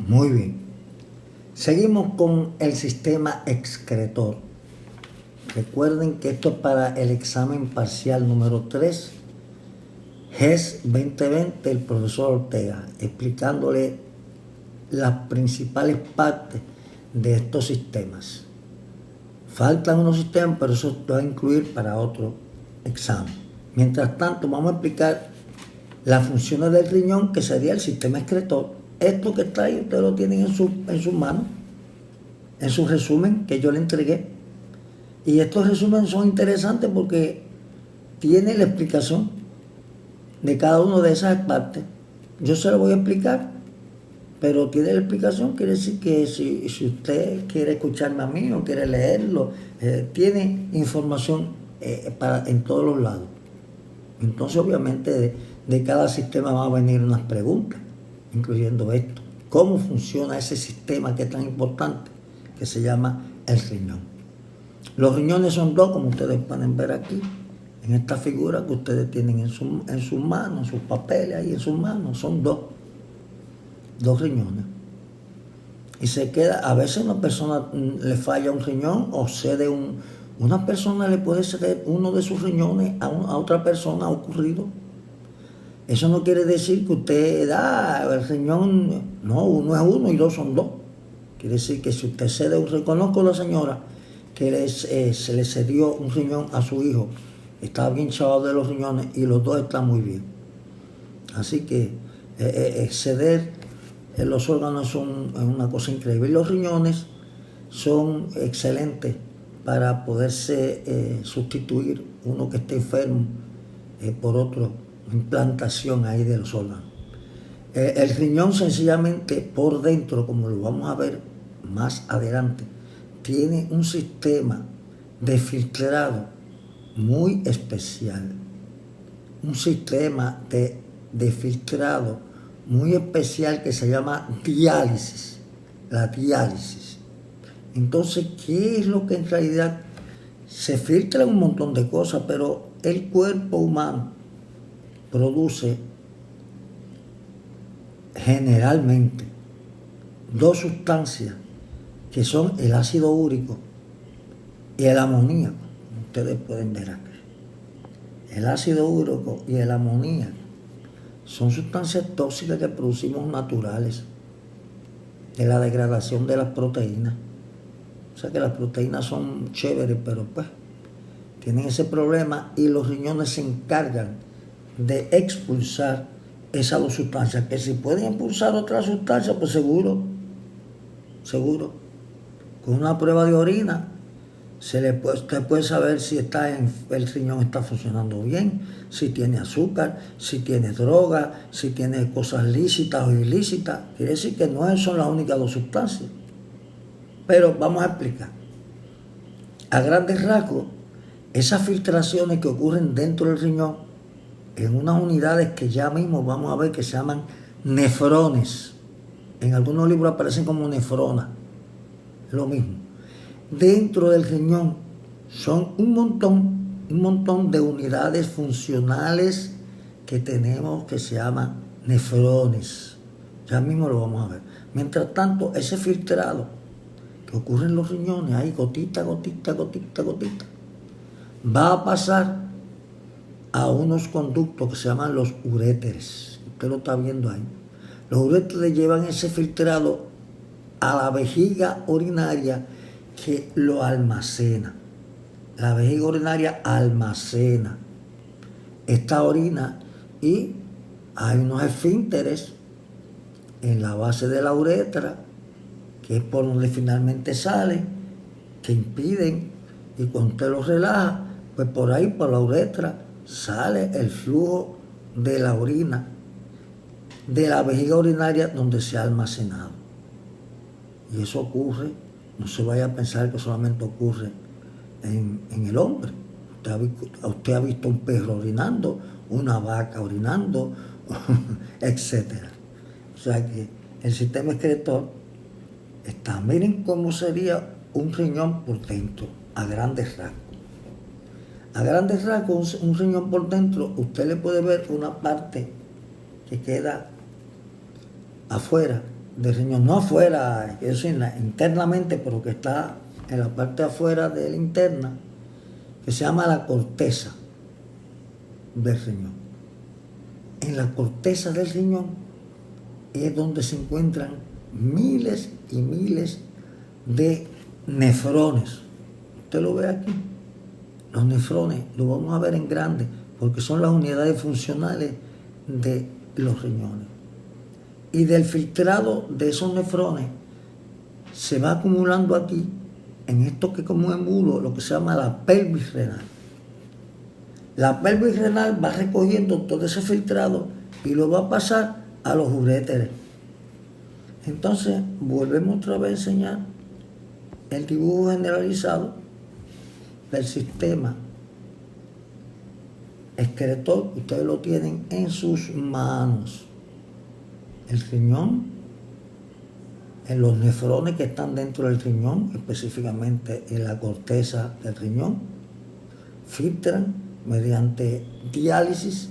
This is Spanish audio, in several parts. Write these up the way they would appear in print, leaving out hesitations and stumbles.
Muy bien. Seguimos con el sistema excretor. Recuerden que esto es para el examen parcial número 3, GES 2020, el profesor Ortega, explicándole las principales partes de estos sistemas. Faltan unos sistemas, pero eso lo va a incluir para otro examen. Mientras tanto, vamos a explicar las funciones del riñón, que sería el sistema excretor. Esto que está ahí, ustedes lo tienen en sus manos, en su resumen que yo le entregué. Y estos resúmenes son interesantes porque tiene la explicación de cada una de esas partes. Yo se lo voy a explicar, pero tiene la explicación. Quiere decir que si usted quiere escucharme a mí o quiere leerlo, tiene información en todos los lados. Entonces, obviamente, de cada sistema van a venir unas preguntas, incluyendo esto. ¿Cómo funciona ese sistema que es tan importante, que se llama el riñón? Los riñones son dos, como ustedes pueden ver aquí, en esta figura que ustedes tienen en sus manos, en sus papeles, ahí en sus manos. Son dos riñones. Y se queda, a veces a una persona le falla un riñón o cede una persona le puede ceder uno de sus riñones a otra persona, ha ocurrido. Eso no quiere decir que usted el riñón, no, uno es uno y dos son dos. Quiere decir que si usted cede reconozco a la señora que se le cedió un riñón a su hijo, está bien chavado de los riñones y los dos están muy bien. Así que ceder los órganos son una cosa increíble. Y los riñones son excelentes para poderse sustituir uno que esté enfermo por otro, implantación ahí de los órganos. El riñón sencillamente por dentro, como lo vamos a ver más adelante, tiene un sistema de filtrado muy especial. Un sistema de filtrado muy especial que se llama diálisis. La diálisis. Entonces, ¿qué es lo que en realidad se filtra? Un montón de cosas, pero el cuerpo humano produce generalmente dos sustancias que son el ácido úrico y el amoníaco. Ustedes pueden ver aquí. El ácido úrico y el amoníaco son sustancias tóxicas que producimos naturales de la degradación de las proteínas. O sea que las proteínas son chéveres, pero pues tienen ese problema y los riñones se encargan de expulsar esas dos sustancias, que si pueden impulsar otras sustancias, pues seguro, con una prueba de orina, usted puede saber si el riñón está funcionando bien, si tiene azúcar, si tiene droga, si tiene cosas lícitas o ilícitas. Quiere decir que no son las únicas dos sustancias. Pero vamos a explicar. A grandes rasgos, esas filtraciones que ocurren dentro del riñón, en unas unidades que ya mismo vamos a ver que se llaman nefrones. En algunos libros aparecen como nefronas. Lo mismo. Dentro del riñón son un montón de unidades funcionales que tenemos que se llaman nefrones. Ya mismo lo vamos a ver. Mientras tanto, ese filtrado que ocurre en los riñones, ahí gotita, va a pasar a unos conductos que se llaman los uréteres. Usted lo está viendo ahí. Los uréteres llevan ese filtrado a la vejiga urinaria que lo almacena. La vejiga urinaria almacena esta orina y hay unos esfínteres en la base de la uretra, que es por donde finalmente sale, que impiden, y cuando usted los relaja, pues por ahí, por la uretra, sale el flujo de la orina de la vejiga urinaria donde se ha almacenado. Y eso ocurre, no se vaya a pensar que solamente ocurre en el hombre. Usted ha visto un perro orinando, una vaca orinando, etc. O sea que el sistema excretor está, miren cómo sería un riñón por dentro, a grandes rasgos. A grandes rasgos, un riñón por dentro, usted le puede ver una parte que queda afuera, del riñón, no afuera, eso internamente, pero que está en la parte de afuera de la interna, que se llama la corteza del riñón. En la corteza del riñón es donde se encuentran miles y miles de nefrones. Usted lo ve aquí. Los nefrones los vamos a ver en grande porque son las unidades funcionales de los riñones. Y del filtrado de esos nefrones se va acumulando aquí, en esto que es como un embudo, lo que se llama la pelvis renal. La pelvis renal va recogiendo todo ese filtrado y lo va a pasar a los uréteres. Entonces, volvemos otra vez a enseñar el dibujo generalizado del sistema excretor. Ustedes lo tienen en sus manos. El riñón, en los nefrones que están dentro del riñón, específicamente en la corteza del riñón, filtran mediante diálisis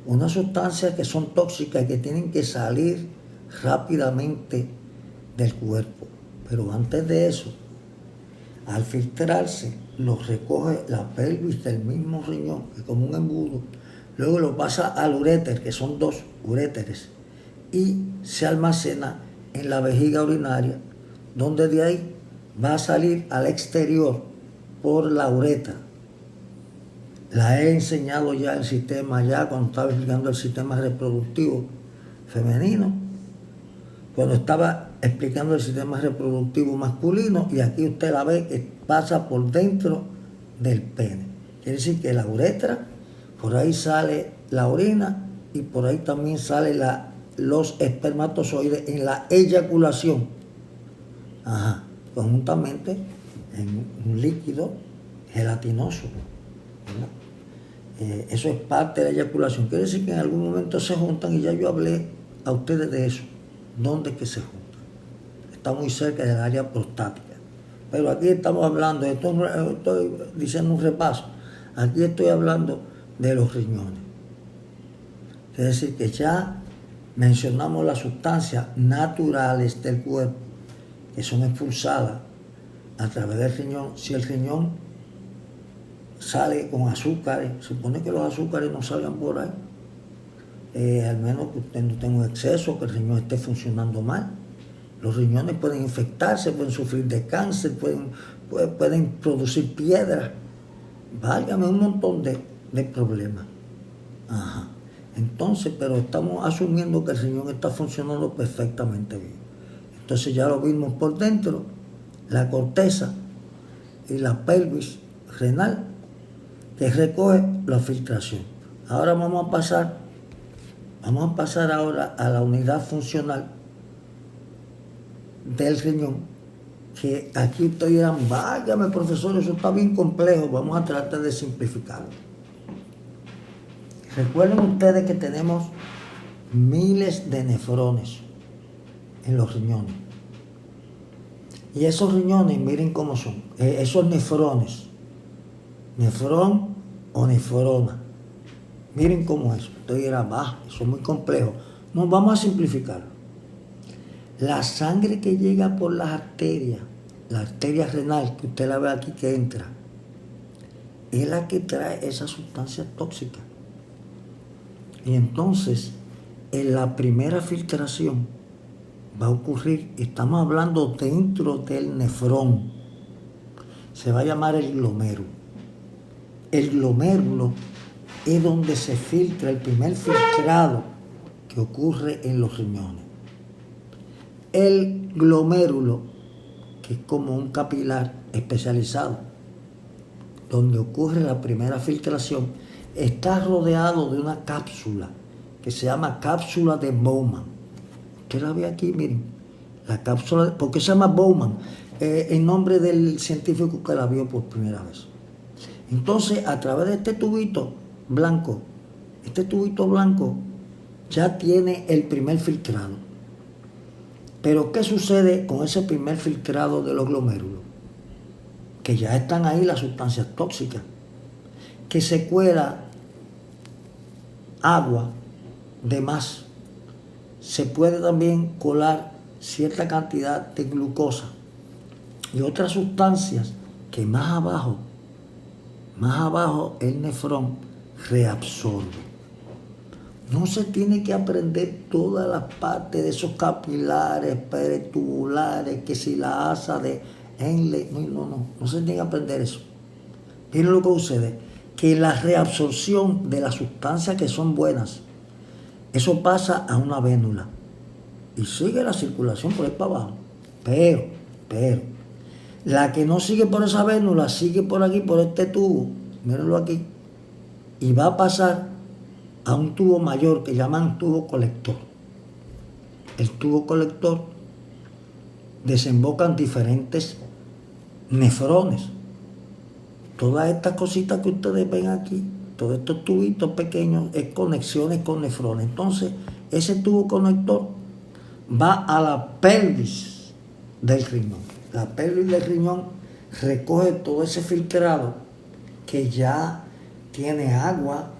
unas sustancias que son tóxicas y que tienen que salir rápidamente del cuerpo. Pero antes de eso, al filtrarse, los recoge la pelvis del mismo riñón, que es como un embudo, luego lo pasa al uréter, que son 2 uréteres, y se almacena en la vejiga urinaria, donde de ahí va a salir al exterior por la uretra. La he enseñado ya el sistema, ya cuando estaba explicando el sistema reproductivo femenino, cuando estaba explicando el sistema reproductivo masculino, y aquí usted la ve que pasa por dentro del pene. Quiere decir que la uretra, por ahí sale la orina y por ahí también sale los espermatozoides en la eyaculación. Conjuntamente en un líquido gelatinoso. Eso es parte de la eyaculación. Quiere decir que en algún momento se juntan, y ya yo hablé a ustedes de eso. ¿Dónde es que se juntan? Está muy cerca del área prostática. Pero aquí estamos hablando, estoy diciendo un repaso, aquí estoy hablando de los riñones. Es decir, que ya mencionamos las sustancias naturales del cuerpo que son expulsadas a través del riñón. Si el riñón sale con azúcares, supone que los azúcares no salgan por ahí, al menos que usted no tenga un exceso, que el riñón esté funcionando mal. Los riñones pueden infectarse, pueden sufrir de cáncer, pueden producir piedras, válgame, un montón de problemas. Entonces, pero estamos asumiendo que el riñón está funcionando perfectamente bien. Entonces ya lo vimos por dentro, la corteza y la pelvis renal, que recoge la filtración. Ahora vamos a pasar ahora a la unidad funcional del riñón, que aquí ustedes dirán, váyame profesor, eso está bien complejo, vamos a tratar de simplificarlo. Recuerden ustedes que tenemos miles de nefrones en los riñones. Y esos riñones, miren cómo son, esos nefrones, nefrón o nefrona, miren cómo es. Ustedes dirán, eso es muy complejo. No, vamos a simplificarlo. La sangre que llega por las arterias, la arteria renal, que usted la ve aquí que entra, es la que trae esas sustancias tóxicas. Y entonces, en la primera filtración va a ocurrir, estamos hablando dentro del nefrón, se va a llamar el glomérulo. El glomérulo es donde se filtra el primer filtrado que ocurre en los riñones. El glomérulo, que es como un capilar especializado, donde ocurre la primera filtración, está rodeado de una cápsula que se llama cápsula de Bowman. Usted la ve aquí, miren, la cápsula, ¿por qué se llama Bowman? En nombre del científico que la vio por primera vez. Entonces, a través de este tubito blanco ya tiene el primer filtrado. Pero ¿qué sucede con ese primer filtrado de los glomérulos? Que ya están ahí las sustancias tóxicas, que se cuela agua de más se puede también colar cierta cantidad de glucosa y otras sustancias que más abajo el nefrón reabsorbe. No se tiene que aprender todas las partes de esos capilares, peritubulares, que si la asa de Henle, no se tiene que aprender eso. Miren lo que sucede, que la reabsorción de las sustancias que son buenas, eso pasa a una vénula y sigue la circulación por ahí para abajo. Pero, la que no sigue por esa vénula, sigue por aquí, por este tubo, mírenlo aquí, y va a pasar a un tubo mayor que llaman tubo colector. El tubo colector desemboca en diferentes nefrones. Todas estas cositas que ustedes ven aquí, todos estos tubitos pequeños, es conexiones con nefrones. Entonces, ese tubo conector va a la pelvis del riñón. La pelvis del riñón recoge todo ese filtrado que ya tiene agua,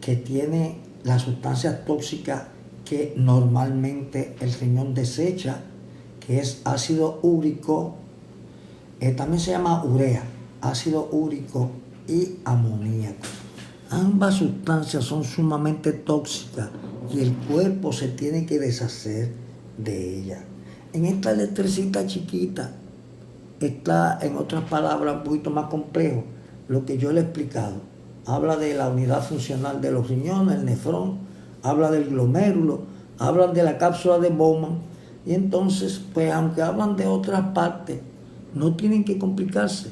que tiene las sustancias tóxicas que normalmente el riñón desecha, que es ácido úrico, también se llama urea, ácido úrico y amoníaco. Ambas sustancias son sumamente tóxicas y el cuerpo se tiene que deshacer de ellas. En esta electricita chiquita está, en otras palabras, un poquito más complejo lo que yo le he explicado. Habla de la unidad funcional de los riñones, el nefrón, habla del glomérulo, hablan de la cápsula de Bowman, y entonces, pues aunque hablan de otras partes, no tienen que complicarse.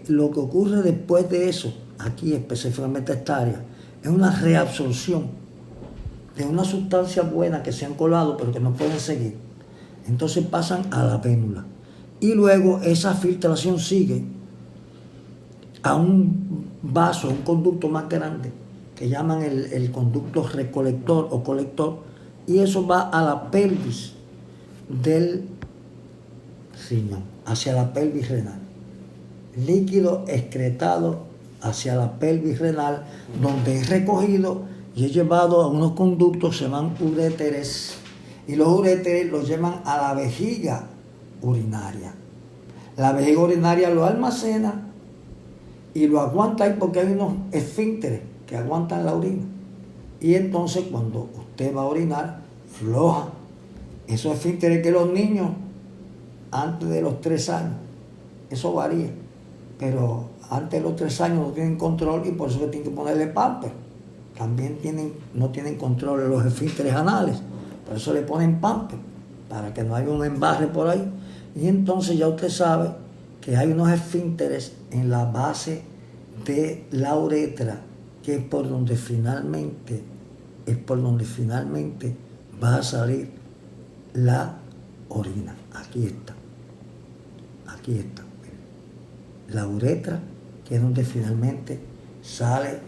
Lo que ocurre después de eso, aquí específicamente esta área, es una reabsorción de una sustancia buena que se han colado pero que no pueden seguir. Entonces pasan a la vénula. Y luego esa filtración sigue a un vaso, un conducto más grande, que llaman el conducto recolector o colector, y eso va a la pelvis del riñón, hacia la pelvis renal. Líquido excretado hacia la pelvis renal, donde es recogido y es llevado a unos conductos, se llaman uréteres, y los uréteres los llevan a la vejiga urinaria. La vejiga urinaria lo almacena y lo aguanta ahí porque hay unos esfínteres que aguantan la orina. Y entonces cuando usted va a orinar, floja. Esos esfínteres que los niños, antes de los 3 años, eso varía. Pero antes de los 3 años no tienen control y por eso que tienen que ponerle pamper. También no tienen control de los esfínteres anales, por eso le ponen pamper, para que no haya un embarre por ahí. Y entonces ya usted sabe que hay unos esfínteres en la base de la uretra, que es por donde finalmente va a salir la orina. Aquí está. La uretra, que es donde finalmente sale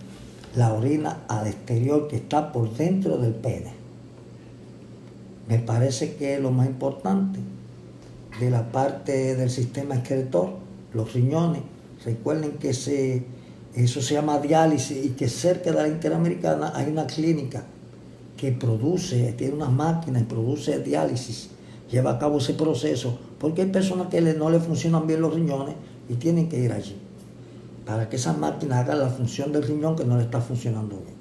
la orina al exterior, que está por dentro del pene. Me parece que es lo más importante de la parte del sistema excretor, los riñones. Recuerden que eso se llama diálisis y que cerca de la Interamericana hay una clínica que tiene unas máquinas y produce diálisis, lleva a cabo ese proceso, porque hay personas que no le funcionan bien los riñones y tienen que ir allí para que esas máquinas hagan la función del riñón que no le está funcionando bien.